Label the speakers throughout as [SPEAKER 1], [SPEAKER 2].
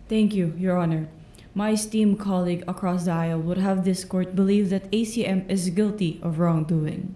[SPEAKER 1] Thank you, Your Honor. My esteemed colleague across the aisle would have this court believe that ACM is guilty of wrongdoing.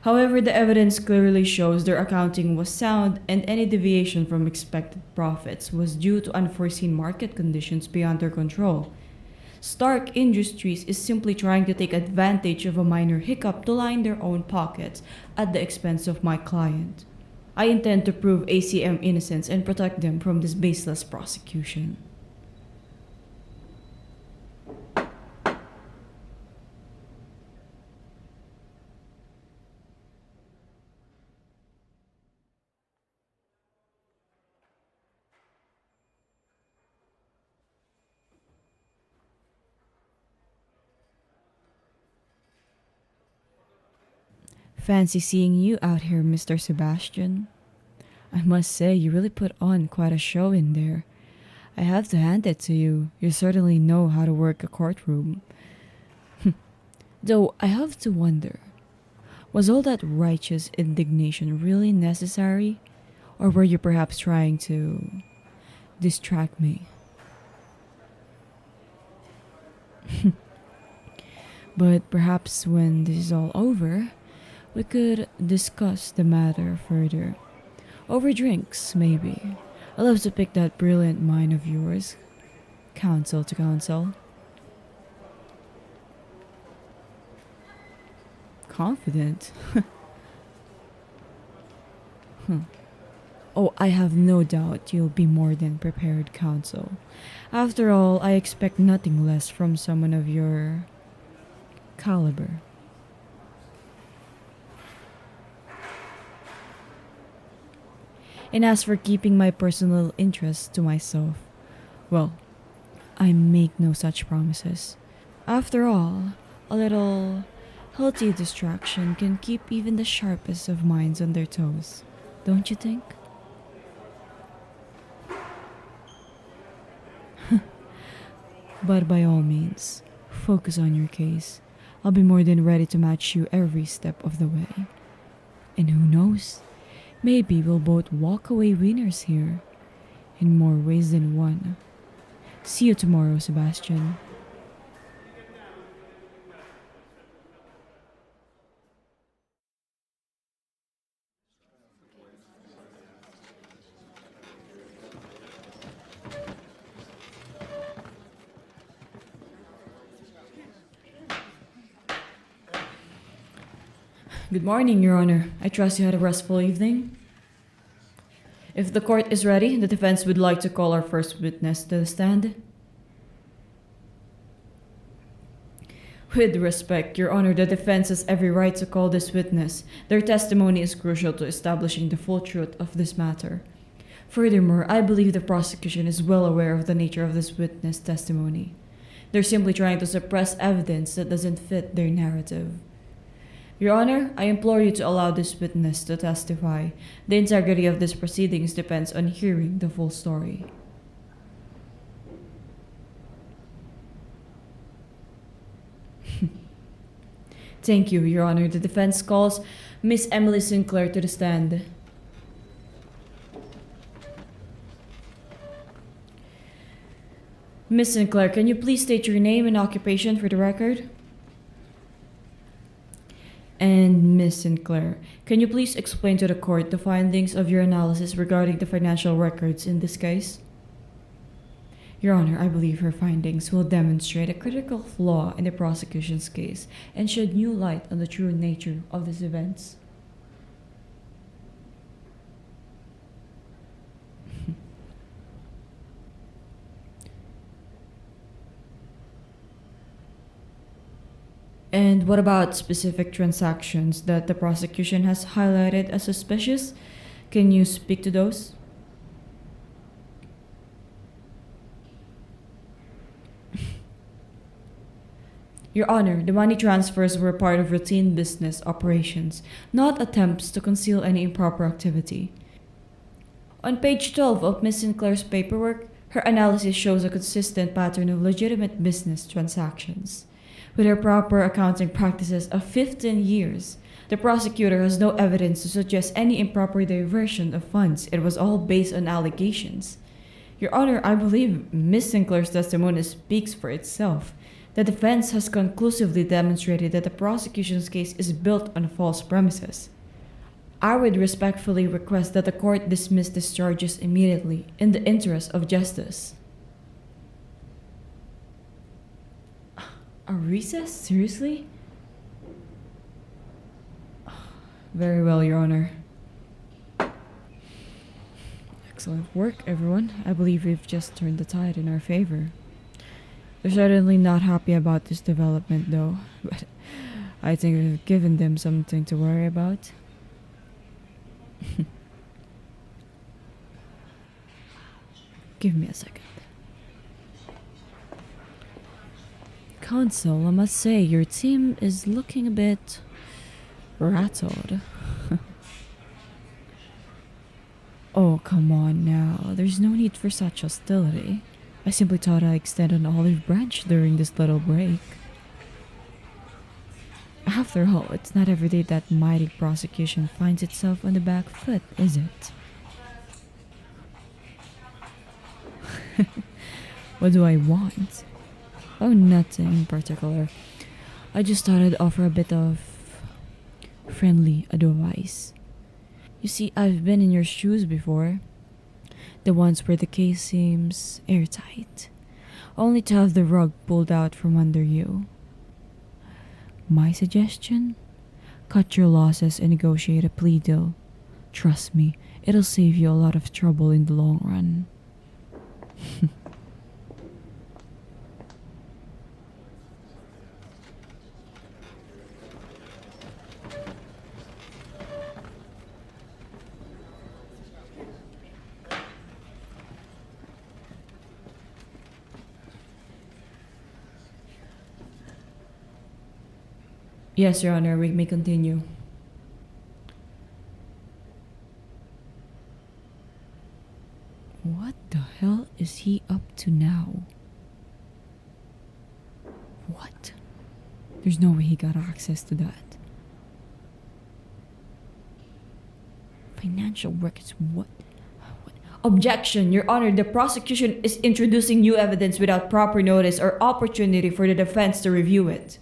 [SPEAKER 1] However, the evidence clearly shows their accounting was sound and any deviation from expected profits was due to unforeseen market conditions beyond their control. Stark Industries is simply trying to take advantage of a minor hiccup to line their own pockets at the expense of my client. I intend to prove ACM innocence and protect them from this baseless prosecution. Fancy seeing you out here, Mr. Sebastian. I must say, you really put on quite a show in there. I have to hand it to you. You certainly know how to work a courtroom. Though I have to wonder, was all that righteous indignation really necessary? Or were you perhaps trying to distract me? But perhaps when this is all over, we could discuss the matter further. Over drinks, maybe. I love to pick that brilliant mind of yours. Counsel to counsel. Confident? Oh, I have no doubt you'll be more than prepared, counsel. After all, I expect nothing less from someone of your caliber. And as for keeping my personal interests to myself, well, I make no such promises. After all, a little healthy distraction can keep even the sharpest of minds on their toes, don't you think? But by all means, focus on your case. I'll be more than ready to match you every step of the way. And who knows? Maybe we'll both walk away winners here, in more ways than one. See you tomorrow, Sebastian. Good morning, Your Honor. I trust you had a restful evening. If the court is ready, the defense would like to call our first witness to the stand. With respect, Your Honor, the defense has every right to call this witness. Their testimony is crucial to establishing the full truth of this matter. Furthermore, I believe the prosecution is well aware of the nature of this witness testimony. They're simply trying to suppress evidence that doesn't fit their narrative. Your Honor, I implore you to allow this witness to testify. The integrity of this proceedings depends on hearing the full story. Thank you, Your Honor. The defense calls Miss Emily Sinclair to the stand. Miss Sinclair, can you please state your name and occupation for the record? And Miss Sinclair, can you please explain to the court the findings of your analysis regarding the financial records in this case? Your Honor, I believe her findings will demonstrate a critical flaw in the prosecution's case and shed new light on the true nature of these events. And what about specific transactions that the prosecution has highlighted as suspicious? Can you speak to those? Your Honor, the money transfers were part of routine business operations, not attempts to conceal any improper activity. On page 12 of Ms. Sinclair's paperwork, her analysis shows a consistent pattern of legitimate business transactions. With her proper accounting practices of 15 years, the prosecutor has no evidence to suggest any improper diversion of funds. It was all based on allegations. Your Honor, I believe Miss Sinclair's testimony speaks for itself. The defense has conclusively demonstrated that the prosecution's case is built on false premises. I would respectfully request that the court dismiss these charges immediately in the interest of justice. A recess? Seriously? Very well, Your Honor. Excellent work, everyone. I believe we've just turned the tide in our favor. They're certainly not happy about this development, though, but I think we've given them something to worry about. Give me a second. Counsel, I must say, your team is looking a bit rattled. Oh, come on now. There's no need for such hostility. I simply thought I'd extend an olive branch during this little break. After all, it's not every day that mighty prosecution finds itself on the back foot, is it? What do I want? Oh, nothing in particular. I just thought I'd offer a bit of friendly advice. You see, I've been in your shoes before. The ones where the case seems airtight, only to have the rug pulled out from under you. My suggestion? Cut your losses and negotiate a plea deal. Trust me, it'll save you a lot of trouble in the long run. Yes, Your Honor, we may continue. What the hell is he up to now? What? There's no way he got access to that. Financial records, what? Objection, Your Honor, the prosecution is introducing new evidence without proper notice or opportunity for the defense to review it.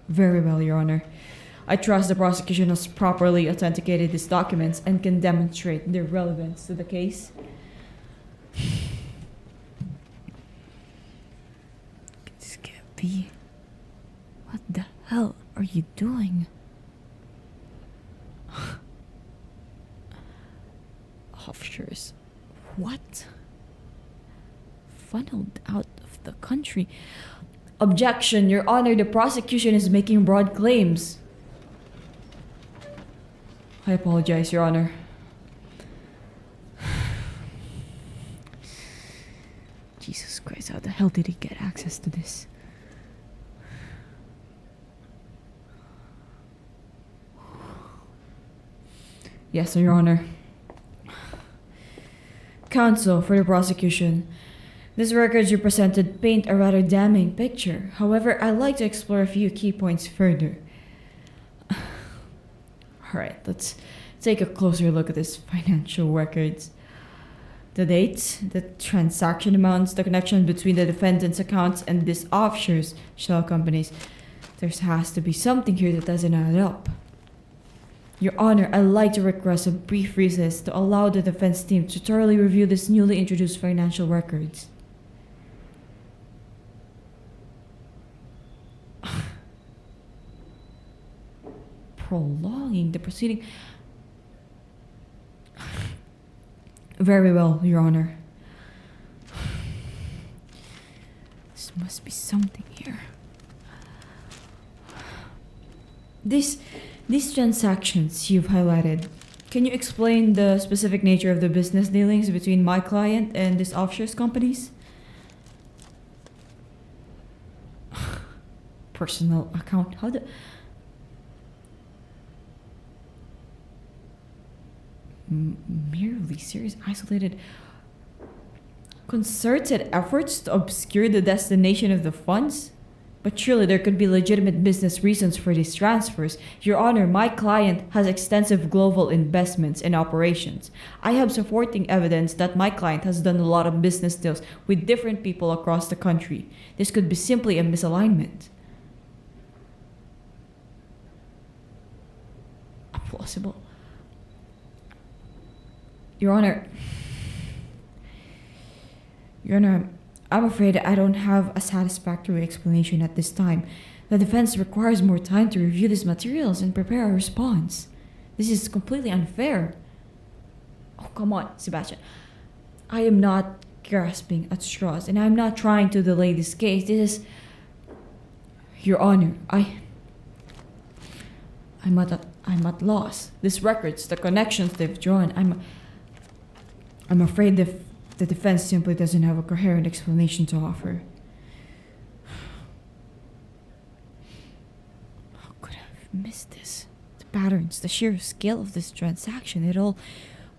[SPEAKER 1] Very well, Your Honor. I trust the prosecution has properly authenticated these documents and can demonstrate their relevance to the case. This can't be. What the hell are you doing? Offshores. What? Funneled out of the country. Objection, Your Honor, the prosecution is making broad claims. I apologize, Your Honor. Jesus Christ, how the hell did he get access to this? Yes, Your Honor. Counsel for the prosecution. These records you presented paint a rather damning picture. However, I'd like to explore a few key points further. Alright, let's take a closer look at these financial records. The dates, the transaction amounts, the connection between the defendant's accounts and these offshore shell companies. There has to be something here that doesn't add up. Your Honor, I'd like to request a brief recess to allow the defense team to thoroughly review these newly introduced financial records. Prolonging the proceeding. Very well, Your Honor. This must be something here. These transactions you've highlighted, can you explain the specific nature of the business dealings between my client and these offshore companies? Personal account, how the... merely serious, isolated, concerted efforts to obscure the destination of the funds? But surely there could be legitimate business reasons for these transfers. Your Honor, my client has extensive global investments and operations. I have supporting evidence that my client has done a lot of business deals with different people across the country. This could be simply a misalignment. Plausible. Your Honor, I'm afraid I don't have a satisfactory explanation at this time. The defense requires more time to review these materials and prepare a response. This is completely unfair. Oh, come on, Sebastian. I am not grasping at straws, and I'm not trying to delay this case. This is... Your Honor, I'm at loss. These records, the connections they've drawn, I'm afraid the defense simply doesn't have a coherent explanation to offer. How could I have missed this? The patterns, the sheer scale of this transaction, it all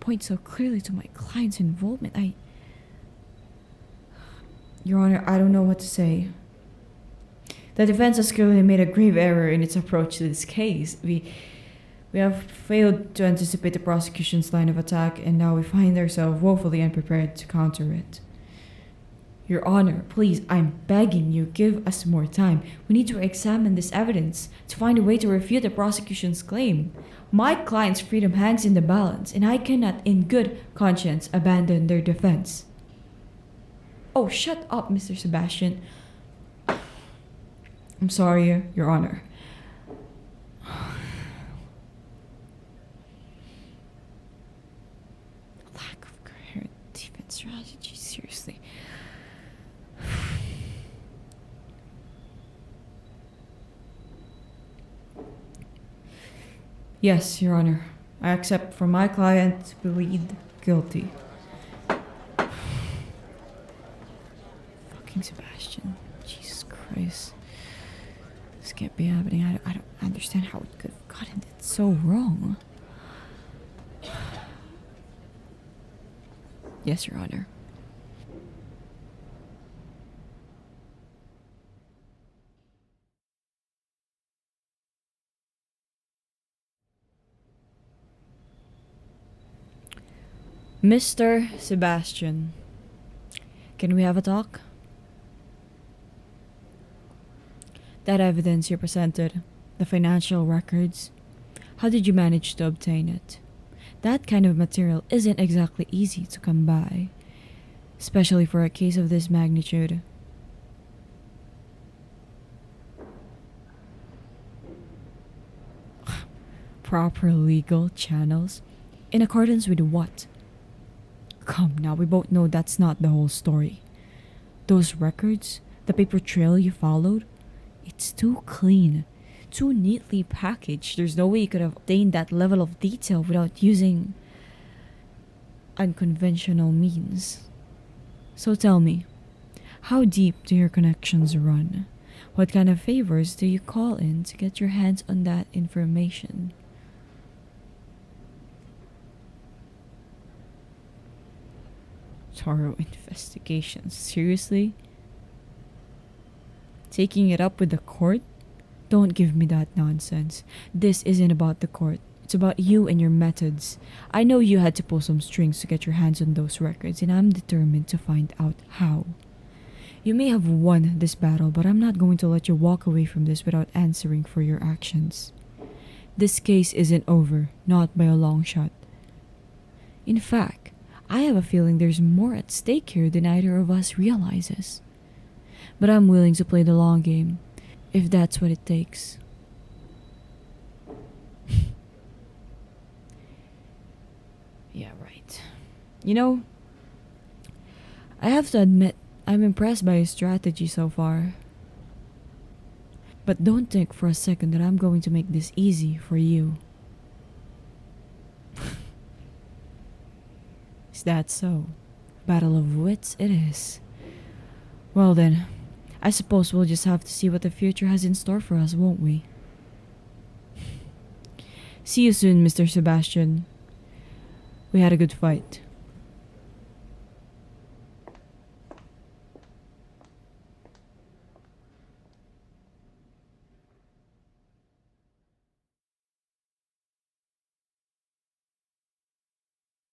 [SPEAKER 1] points so clearly to my client's involvement. Your Honor, I don't know what to say. The defense has clearly made a grave error in its approach to this case. We have failed to anticipate the prosecution's line of attack, and now we find ourselves woefully unprepared to counter it. Your Honor, please, I'm begging you, give us more time. We need to examine this evidence to find a way to refute the prosecution's claim. My client's freedom hangs in the balance, and I cannot, in good conscience, abandon their defense. Oh, shut up, Mr. Sebastian. I'm sorry, Your Honor. Lack of coherent defense strategy, seriously. Yes, Your Honor. I accept for my client to plead guilty. Fucking Sebastian. Jesus Christ. This can't be happening. I don't understand how it could have gotten it so wrong. Yes, Your Honor. Mr. Sebastian, can we have a talk? That evidence you presented, the financial records, how did you manage to obtain it? That kind of material isn't exactly easy to come by, especially for a case of this magnitude. Proper legal channels? In accordance with what? Come now, we both know that's not the whole story. Those records, the paper trail you followed, it's too clean, too neatly packaged. There's no way you could have obtained that level of detail without using unconventional means. So tell me, how deep do your connections run? What kind of favors do you call in to get your hands on that information? Thorough investigations. Seriously? Taking it up with the court? Don't give me that nonsense. This isn't about the court. It's about you and your methods. I know you had to pull some strings to get your hands on those records, and I'm determined to find out how. You may have won this battle, but I'm not going to let you walk away from this without answering for your actions. This case isn't over, not by a long shot. In fact, I have a feeling there's more at stake here than either of us realizes. But I'm willing to play the long game, if that's what it takes. Yeah, right. You know, I have to admit, I'm impressed by your strategy so far. But don't think for a second that I'm going to make this easy for you. Is that so? Battle of wits it is. Well then, I suppose we'll just have to see what the future has in store for us, won't we? See you soon, Mr. Sebastian. We had a good fight.